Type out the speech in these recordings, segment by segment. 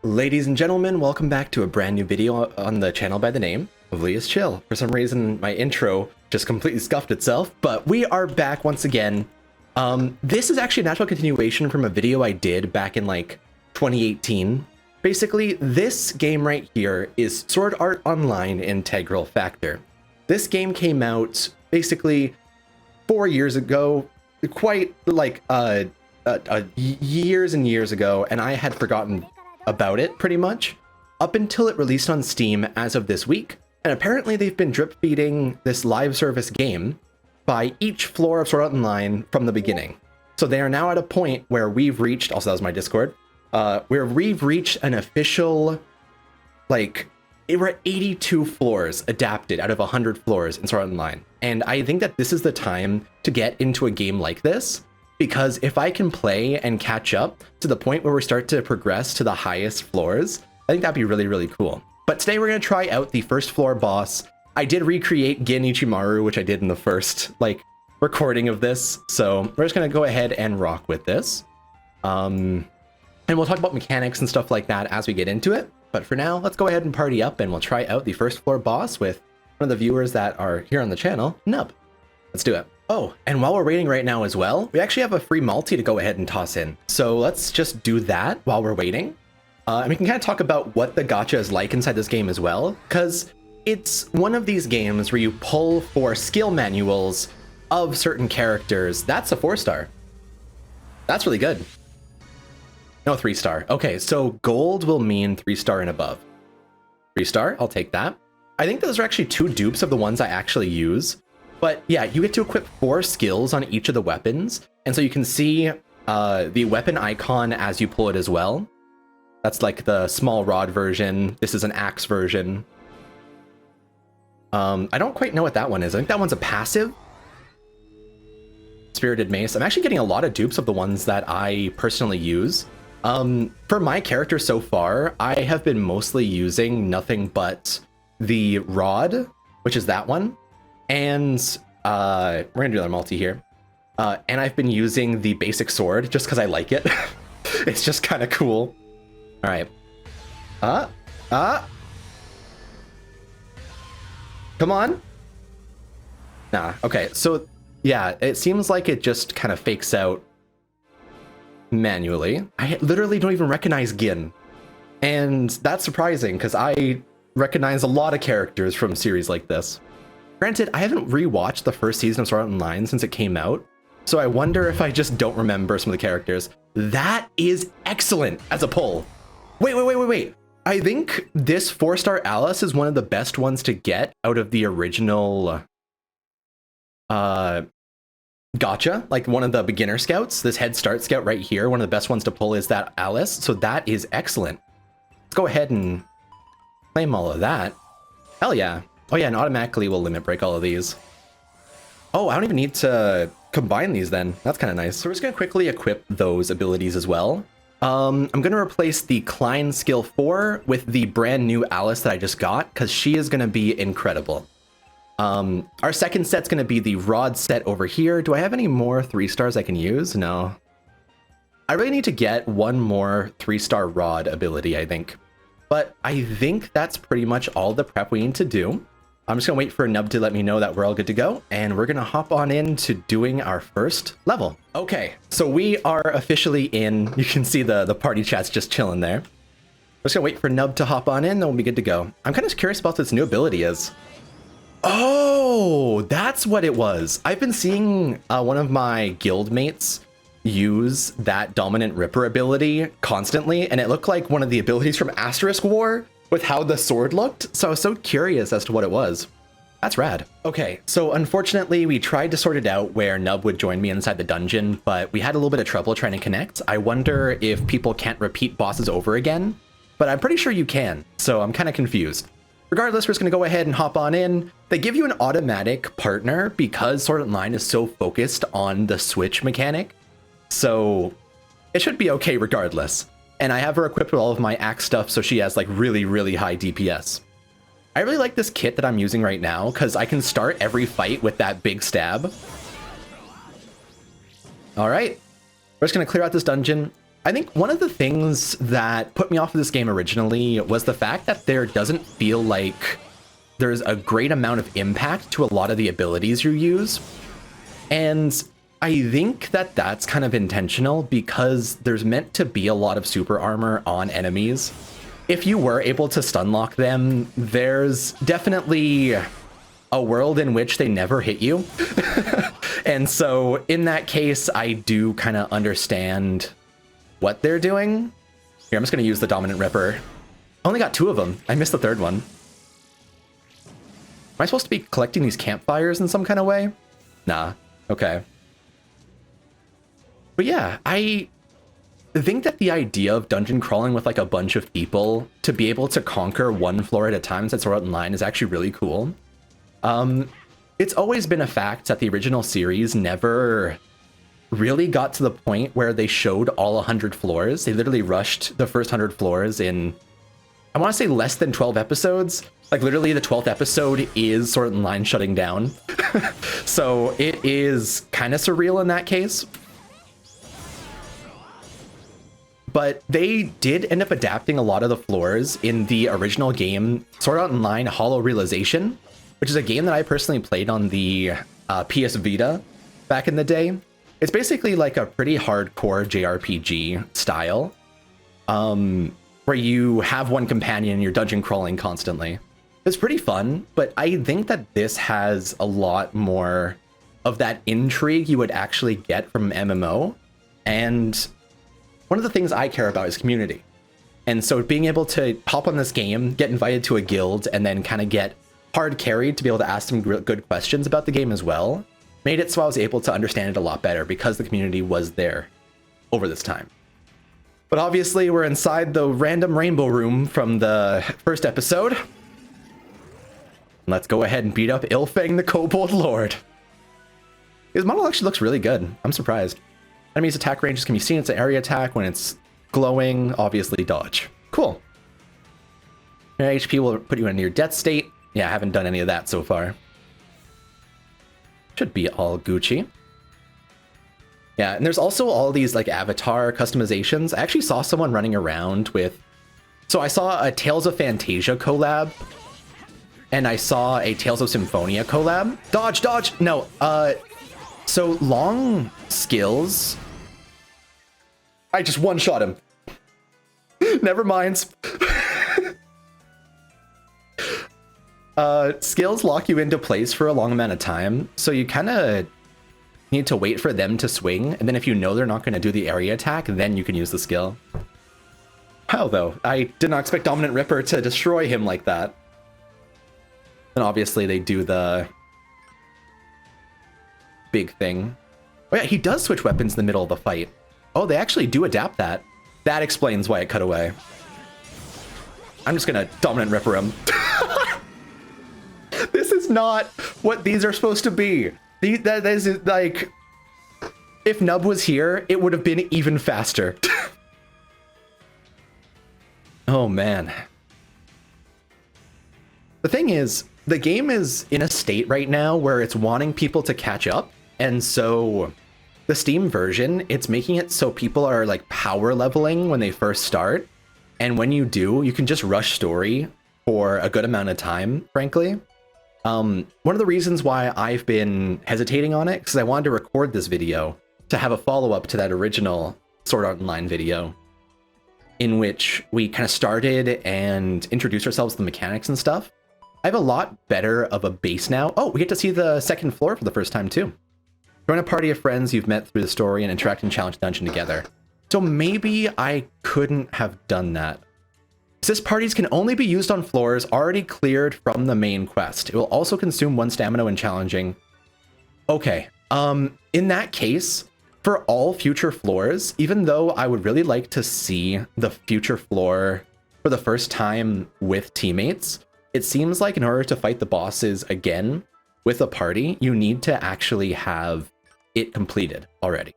Ladies and gentlemen, welcome back to a brand new video on the channel by the name of LeaIsChill. For some reason, my intro just completely scuffed itself, but we are back once again. This is actually a natural continuation from a video I did back in like 2018. Basically, this game right here is Sword Art Online Integral Factor. This game came out basically 4 years ago, quite like years and years ago, and I had forgotten about it pretty much up until it released on Steam as of this week. And apparently they've been drip feeding this live service game by each floor of Sword Art Online from the beginning. So they are now at a point where we've reached, also that was my Discord, where we've reached an official, like, we're at 82 floors adapted out of 100 floors in Sword Art Online. And I think that this is the time to get into a game like this, because if I can play and catch up to the point where we start to progress to the highest floors, I think that'd be really, really cool. But today we're going to try out the first floor boss. I did recreate Gin Ichimaru, which I did in the first recording of this. So we're just going to go ahead and rock with this. And we'll talk about mechanics and stuff like that as we get into it. But for now, let's go ahead and party up and we'll try out the first floor boss with one of the viewers that are here on the channel, Nub. Let's do it. Oh, and while we're waiting right now as well, we actually have a free multi to go ahead and toss in. So let's just do that while we're waiting. And we can kind of talk about what the gacha is like inside this game as well, because it's one of these games where you pull for skill manuals of certain characters. That's a 4-star. That's really good. No, 3-star. Okay, so gold will mean 3-star and above. 3-star, I'll take that. I think those are actually 2 dupes of the ones I actually use. But yeah, you get to equip 4 skills on each of the weapons. And so you can see the weapon icon as you pull it as well. That's like the small rod version. This is an axe version. I don't quite know what that one is. I think that one's a passive. Spirited Mace. I'm actually getting a lot of dupes of the ones that I personally use. For my character so far, I have been mostly using nothing but the rod, which is that one. And we're gonna do another multi here. And I've been using the basic sword just because I like it. It's just kind of cool. All right. Come on. Nah, okay. So yeah, it seems like it just kind of fakes out manually. I literally don't even recognize Gin. And that's surprising because I recognize a lot of characters from series like this. Granted, I haven't rewatched the first season of Sword Art Online since it came out, so I wonder if I just don't remember some of the characters. That is excellent as a pull. Wait. I think this 4-star Alice is one of the best ones to get out of the original Gacha, like one of the beginner scouts. This head start scout right here, one of the best ones to pull is that Alice, so that is excellent. Let's go ahead and claim all of that. Hell yeah. Oh yeah, and automatically we'll limit break all of these. Oh, I don't even need to combine these then. That's kind of nice. So we're just going to quickly equip those abilities as well. I'm going to replace the Klein skill 4 with the brand new Alice that I just got, because she is going to be incredible. Our second set's going to be the rod set over here. Do I have any more 3-stars I can use? No. I really need to get one more 3-star rod ability, I think. But I think that's pretty much all the prep we need to do. I'm just gonna wait for Nub to let me know that we're all good to go, and we're gonna hop on into doing our first level. Okay, so we are officially in. You can see the party chat's just chilling there. I'm just gonna wait for Nub to hop on in, then we'll be good to go. I'm kind of curious about what this new ability is. Oh, that's what it was. I've been seeing one of my guild mates use that dominant Ripper ability constantly, and it looked like one of the abilities from Asterisk War with how the sword looked, so I was so curious as to what it was. That's rad. Okay, so unfortunately we tried to sort it out where Nub would join me inside the dungeon, but we had a little bit of trouble trying to connect. I wonder if people can't repeat bosses over again, but I'm pretty sure you can, so I'm kind of confused. Regardless, we're just gonna go ahead and hop on in. They give you an automatic partner because Sword Art Online is so focused on the switch mechanic, so it should be okay regardless. And I have her equipped with all of my axe stuff, so she has like really, really high DPS. I really like this kit that I'm using right now because I can start every fight with that big stab. All right, we're just gonna clear out this dungeon. I think one of the things that put me off of this game originally was the fact that there doesn't feel like there's a great amount of impact to a lot of the abilities you use. And I think that that's kind of intentional because there's meant to be a lot of super armor on enemies. If you were able to stun lock them, there's definitely a world in which they never hit you. And so in that case, I do kind of understand what they're doing. Here, I'm just going to use the Dominant Ripper. I only got 2 of them. I missed the 3rd one. Am I supposed to be collecting these campfires in some kind of way? Nah. Okay. But yeah, I think that the idea of dungeon crawling with like a bunch of people to be able to conquer one floor at a time since we're out in line is actually really cool. It's always been a fact that the original series never really got to the point where they showed all 100 floors. They literally rushed the first 100 floors in, I want to say, less than 12 episodes. Like literally the 12th episode is Sword Art Online shutting down. So it is kind of surreal in that case. But they did end up adapting a lot of the floors in the original game, Sword Art Online Hollow Realization, which is a game that I personally played on the PS Vita back in the day. It's basically like a pretty hardcore JRPG style, where you have one companion and you're dungeon crawling constantly. It's pretty fun, but I think that this has a lot more of that intrigue you would actually get from MMO. And one of the things I care about is community. And so being able to hop on this game, get invited to a guild, and then kind of get hard carried to be able to ask some good questions about the game as well, made it so I was able to understand it a lot better because the community was there over this time. But obviously we're inside the random rainbow room from the first episode. Let's go ahead and beat up Ilfang the Kobold Lord. His model actually looks really good. I'm surprised. Enemies' attack ranges can be seen. It's an area attack. When it's glowing, obviously dodge. Cool. Your HP will put you in a near death state. Yeah, I haven't done any of that so far. Should be all Gucci. Yeah, and there's also all these like avatar customizations. I actually saw someone running around with... So I saw a Tales of Phantasia collab. And I saw a Tales of Symphonia collab. Dodge, dodge! No, so long skills... I just one-shot him. Never mind. Skills lock you into place for a long amount of time, so you kind of need to wait for them to swing, and then if you know they're not going to do the area attack, then you can use the skill. How, though? I did not expect Dominant Ripper to destroy him like that. And obviously they do the big thing. Oh yeah, he does switch weapons in the middle of the fight. Oh, they actually do adapt that. That explains why it cut away. I'm just gonna Dominant Ripper him. This is not what these are supposed to be. That is like... If Nub was here, it would have been even faster. Oh, man. The thing is, the game is in a state right now where it's wanting people to catch up. And so the Steam version, it's making it so people are like power leveling when they first start. And when you do, you can just rush story for a good amount of time, frankly. One of the reasons why I've been hesitating on it, because I wanted to record this video to have a follow-up to that original Sword Art Online video, in which we kind of started and introduced ourselves to the mechanics and stuff. I have a lot better of a base now. Oh, we get to see the second floor for the first time too. Join a party of friends you've met through the story and interact in Challenge Dungeon together. So maybe I couldn't have done that. Assist parties can only be used on floors already cleared from the main quest. It will also consume 1 stamina when challenging. Okay, in that case, for all future floors, even though I would really like to see the future floor for the first time with teammates, it seems like in order to fight the bosses again with a party, you need to actually have it completed already.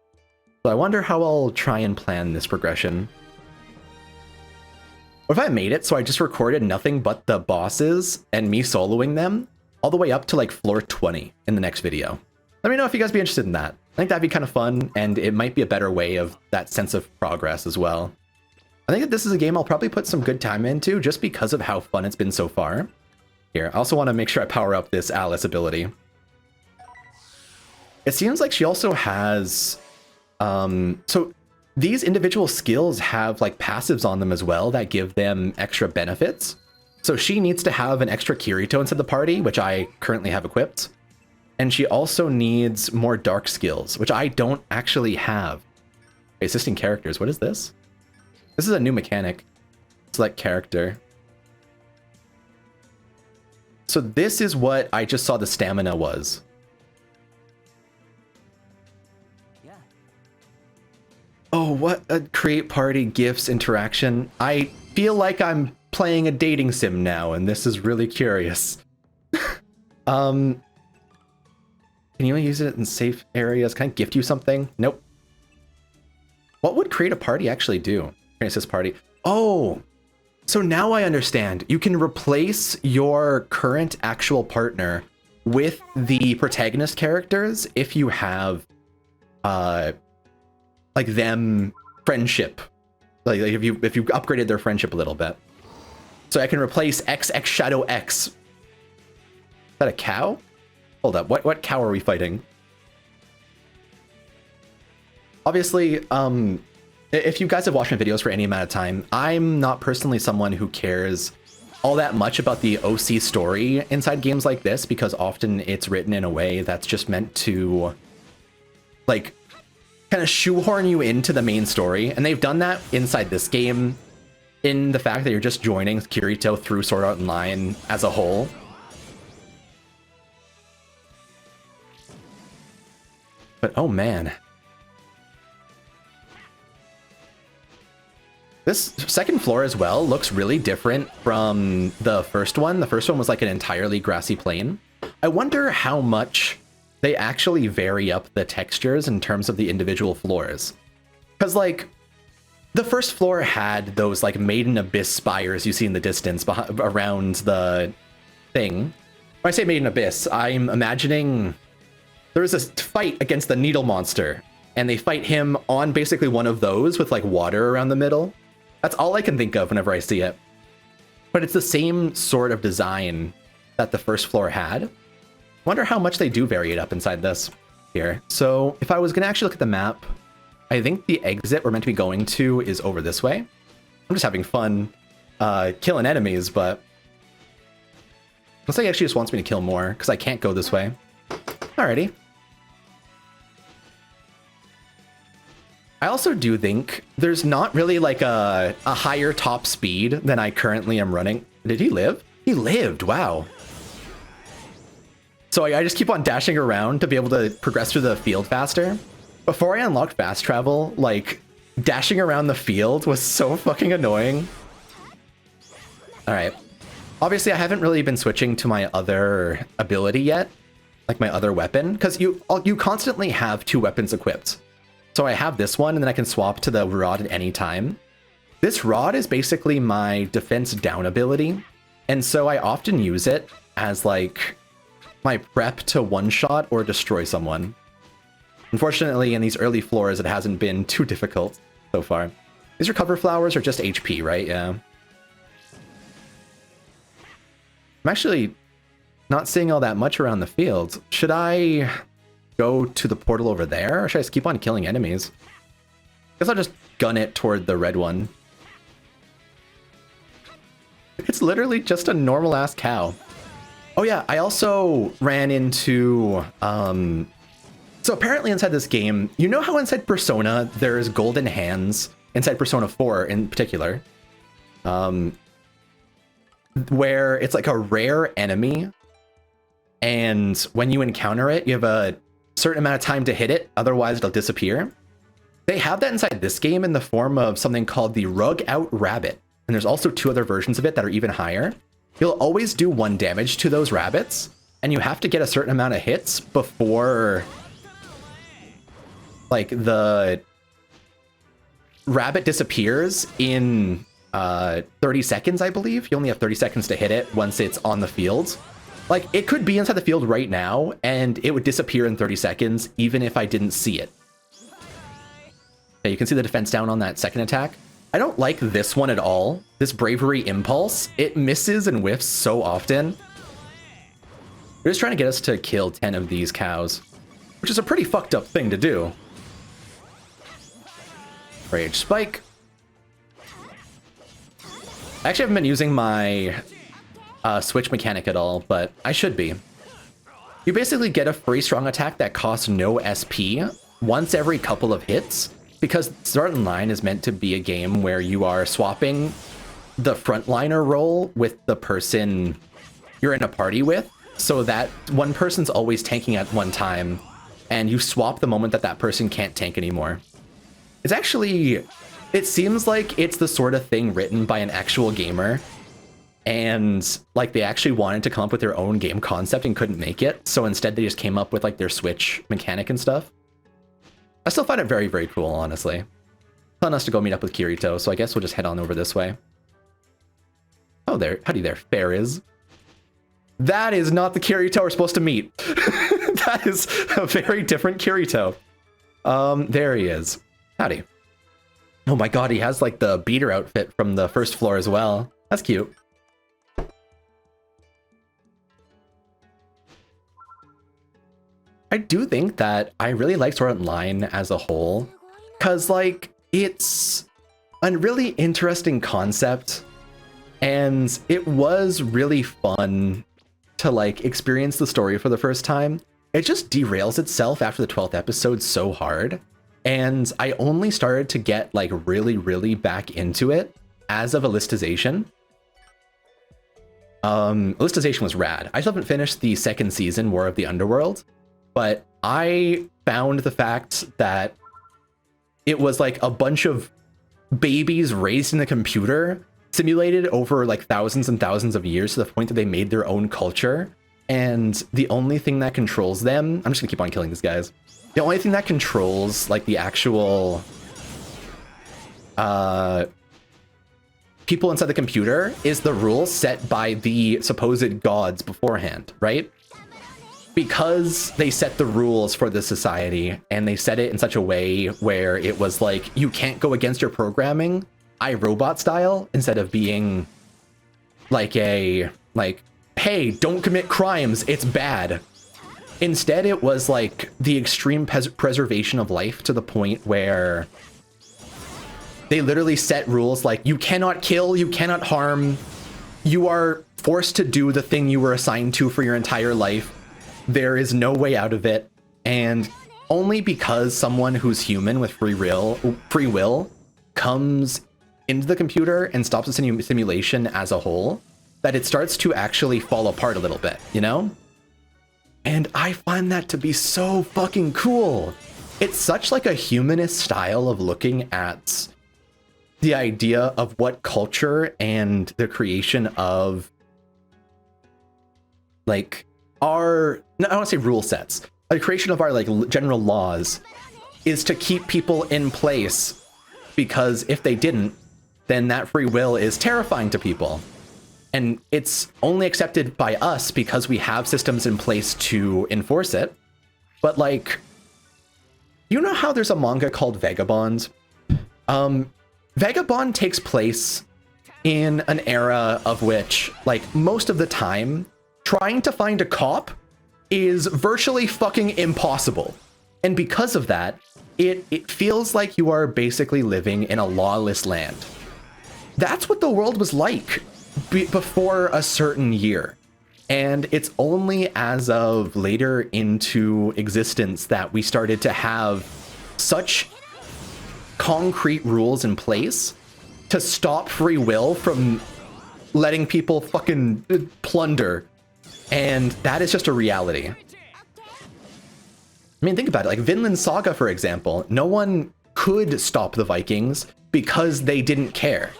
So I wonder how I'll try and plan this progression. What if I made it so I just recorded nothing but the bosses and me soloing them all the way up to like floor 20 in the next video? Let me know if you guys be interested in that. think that'd be kind of fun, and it might be a better way of that sense of progress as well. I think that this is a game I'll probably put some good time into just because of how fun it's been so far. Here, I also want to make sure I power up this Alice ability. It seems like she also has... so these individual skills have like passives on them as well that give them extra benefits. So she needs to have an extra Kirito inside the party, which I currently have equipped. And she also needs more dark skills, which I don't actually have. Assisting characters, what is this? This is a new mechanic. Select character. So this is what I just saw the stamina was. Yeah. Oh, what a create party, gifts, interaction. I feel like I'm playing a dating sim now, and this is really curious. Can you use it in safe areas? Can I gift you something? Nope. What would create a party actually do? Create this party. Oh, so now I understand. You can replace your current actual partner with the protagonist characters if you have, like them friendship. Like if you upgraded their friendship a little bit. So I can replace XX Shadow X. Is that a cow? Hold up, what cow are we fighting? Obviously, if you guys have watched my videos for any amount of time, I'm not personally someone who cares all that much about the OC story inside games like this, because often it's written in a way that's just meant to, like, kind of shoehorn you into the main story. And they've done that inside this game in the fact that you're just joining Kirito through Sword Art Online as a whole. But oh man. This second floor as well looks really different from the first one. The first one was like an entirely grassy plain. I wonder how much they actually vary up the textures in terms of the individual floors. Because like, the first floor had those like Maiden Abyss spires you see in the distance around the thing. When I say Maiden Abyss, I'm imagining there's a fight against the Needle Monster, and they fight him on basically one of those with like water around the middle. That's all I can think of whenever I see it. But it's the same sort of design that the first floor had. Wonder how much they do vary it up inside this here. So if I was going to actually look at the map, I think the exit we're meant to be going to is over this way. I'm just having fun killing enemies, but looks like he actually just wants me to kill more because I can't go this way. Alrighty. I also do think there's not really like a higher top speed than I currently am running. Did he live? He lived, wow. So I just keep on dashing around to be able to progress through the field faster. Before I unlocked fast travel, like dashing around the field was so fucking annoying. All right. Obviously I haven't really been switching to my other ability yet, like my other weapon, because you constantly have two weapons equipped. So I have this one, and then I can swap to the rod at any time. This rod is basically my defense down ability, and so I often use it as like my prep to one-shot or destroy someone. Unfortunately, in these early floors, it hasn't been too difficult so far. These recover flowers are just HP, right? Yeah. I'm actually not seeing all that much around the field. Should I go to the portal over there, or should I just keep on killing enemies? Guess I'll just gun it toward the red one. It's literally just a normal ass cow. Oh yeah, I also ran into so apparently inside this game, you know how inside Persona there's golden hands, inside Persona 4 in particular, where it's like a rare enemy, and when you encounter it, you have a certain amount of time to hit it, otherwise it'll disappear. They have that inside this game in the form of something called the Rug Out Rabbit, and there's also two other versions of it that are even higher. You'll always do 1 damage to those rabbits, and you have to get a certain amount of hits before like the rabbit disappears in 30 seconds, I believe. You only have 30 seconds to hit it once it's on the field. Like, it could be inside the field right now, and it would disappear in 30 seconds, even if I didn't see it. Okay, you can see the defense down on that second attack. I don't like this one at all. This Bravery Impulse. It misses and whiffs so often. They're just trying to get us to kill 10 of these cows, which is a pretty fucked up thing to do. Rage Spike. I actually haven't been using my switch mechanic at all, but I should be. You basically get a free strong attack that costs no SP once every couple of hits, because Sword Art Online is meant to be a game where you are swapping the frontliner role with the person you're in a party with, so that one person's always tanking at one time, and you swap the moment that that person can't tank anymore. It's actually, it seems like it's the sort of thing written by an actual gamer, and like they actually wanted to come up with their own game concept and couldn't make it, so instead they just came up with like their switch mechanic and stuff. I still find it very, very cool, honestly. Telling us to go meet up with Kirito, so I guess we'll just head on over this way. Oh, there, howdy there, Fariz. That is not the Kirito we're supposed to meet. That is a very different Kirito. There he is. Howdy. Oh my god, he has like the beater outfit from the first floor as well. That's cute. I do think that I really like Sword Art Online as a whole, because like it's a really interesting concept, and it was really fun to like experience the story for the first time. It just derails itself after the 12th episode so hard, and I only started to get like really back into it as of Alicization. Alicization was rad. I still haven't finished the second season, War of the Underworld, but I found the fact that it was like a bunch of babies raised in the computer, simulated over like thousands and thousands of years to the point that they made their own culture. And the only thing that controls them, I'm just gonna keep on killing these guys. The only thing that controls like the actual people inside the computer is the rules set by the supposed gods beforehand, right? Because they set the rules for the society, and they set it in such a way where it was like, you can't go against your programming, iRobot style, instead of being like a, like, hey, don't commit crimes, it's bad. Instead, it was like the extreme preservation of life to the point where they literally set rules like, you cannot kill, you cannot harm, you are forced to do the thing you were assigned to for your entire life. There is no way out of it, and only because someone who's human with free will comes into the computer and stops the simulation as a whole, that it starts to actually fall apart a little bit, you know? And I find that to be so fucking cool. It's such like a humanist style of looking at the idea of what culture and the creation of like our, no, I don't want to say rule sets, the creation of our like general laws is to keep people in place, because if they didn't, then that free will is terrifying to people. And it's only accepted by us because we have systems in place to enforce it. But like, you know how there's a manga called Vagabond? Vagabond takes place in an era of which, like, most of the time, trying to find a cop is virtually fucking impossible. And because of that, it feels like you are basically living in a lawless land. That's what the world was like before a certain year. And it's only as of later into existence that we started to have such concrete rules in place to stop free will from letting people fucking plunder. And that is just a reality. I mean, think about it. Like Vinland Saga, for example, no one could stop the Vikings because they didn't care.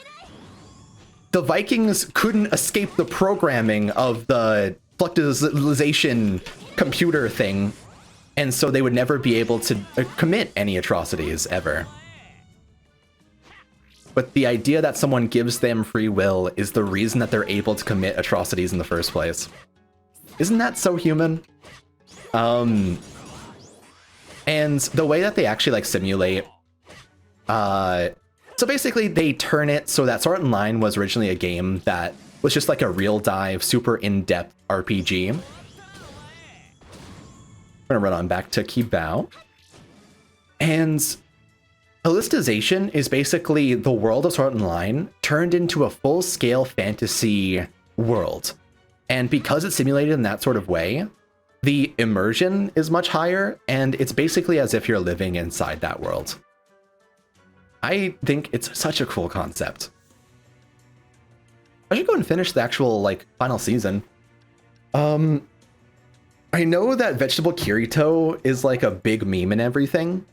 The Vikings couldn't escape the programming of the fluctualization computer thing, and so they would never be able to commit any atrocities ever. But the idea that someone gives them free will is the reason that they're able to commit atrocities in the first place. Isn't that so human? And the way that they actually like simulate, so basically they turn it so that Sword Art Online was originally a game that was just like a real dive, super in-depth RPG. I'm gonna run on back to Kibao. And Alicization is basically the world of Sword Art Online turned into a full-scale fantasy world. And because it's simulated in that sort of way, the immersion is much higher, and it's basically as if you're living inside that world. I think it's such a cool concept. I should go and finish the actual, like, final season. I know that Vegetable Kirito is, like, a big meme and everything,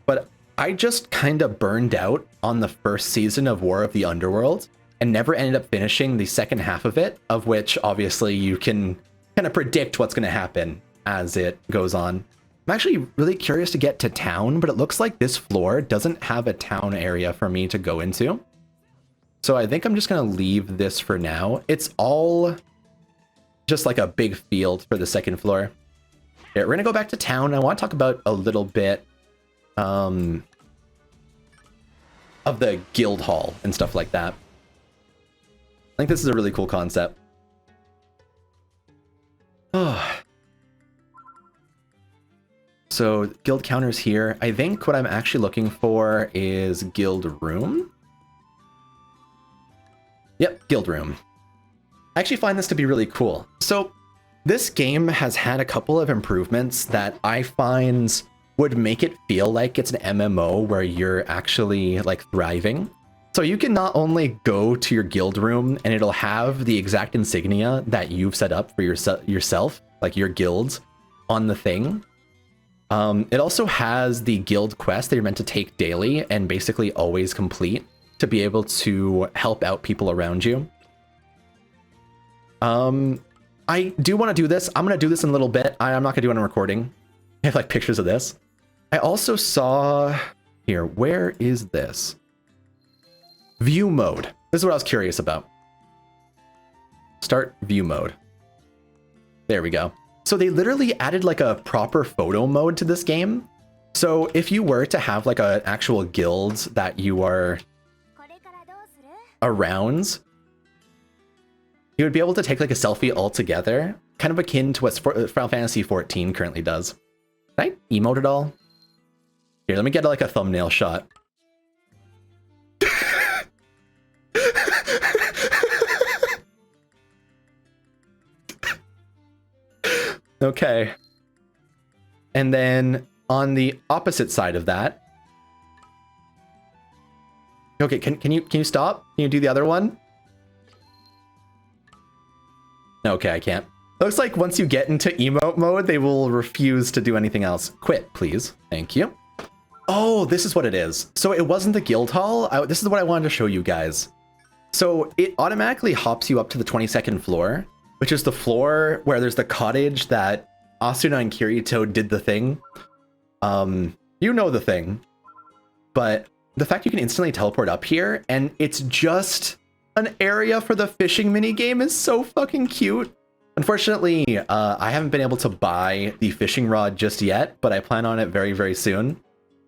but I just kind of burned out on the first season of War of the Underworld and never ended up finishing the second half of it, of which, obviously, you can kind of predict what's going to happen as it goes on. I'm actually really curious to get to town, but it looks like this floor doesn't have a town area for me to go into. So I think I'm just going to leave this for now. It's all just like a big field for the second floor. Yeah, we're going to go back to town. I want to talk about a little bit of the guild hall and stuff like that. I think this is a really cool concept. Oh. So guild counters here. I think what I'm actually looking for is guild room. Yep, guild room. I actually find this to be really cool. So this game has had a couple of improvements that I find would make it feel like it's an MMO where you're actually like thriving. So you can not only go to your guild room and it'll have the exact insignia that you've set up for yourself, like your guild, on the thing. It also has the guild quest that you're meant to take daily and basically always complete to be able to help out people around you. I do want to do this. I'm going to do this in a little bit. I'm not going to do it on recording. I have like pictures of this. I also saw here, where is this? View mode. This is what I was curious about. Start view mode. There we go. So they literally added like a proper photo mode to this game. So if you were to have like an actual guild that you are around, you would be able to take like a selfie altogether, kind of akin to what Final Fantasy XIV currently does. Can I emote at all? Here, let me get like a thumbnail shot. Okay. And then on the opposite side of that. Okay, can you stop? Can you do the other one? Okay, I can't. Looks like once you get into emote mode, they will refuse to do anything else. Quit, please. Thank you. Oh, this is what it is. So it wasn't the guild hall. This is what I wanted to show you guys. So it automatically hops you up to the 22nd floor, which is the floor where there's the cottage that Asuna and Kirito did the thing. You know the thing. But the fact you can instantly teleport up here and it's just an area for the fishing minigame is so fucking cute. Unfortunately, I haven't been able to buy the fishing rod just yet, but I plan on it very, very soon.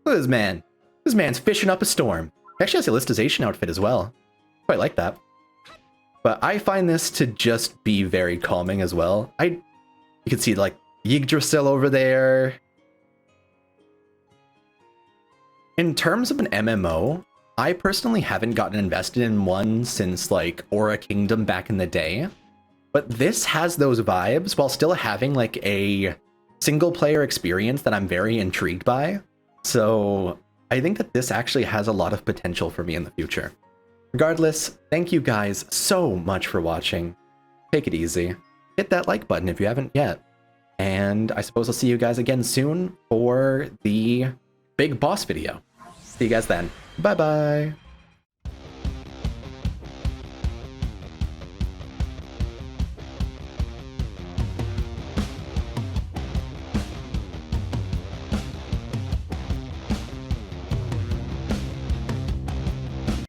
Look at this man. This man's fishing up a storm. He actually has a Alicization outfit as well. Quite like that. But I find this to just be very calming as well. You can see like Yggdrasil over there. In terms of an MMO, I personally haven't gotten invested in one since like Aura Kingdom back in the day. But this has those vibes while still having like a single player experience that I'm very intrigued by. So I think that this actually has a lot of potential for me in the future. Regardless, thank you guys so much for watching. Take it easy. Hit that like button if you haven't yet. And I suppose I'll see you guys again soon for the big boss video. See you guys then. Bye bye.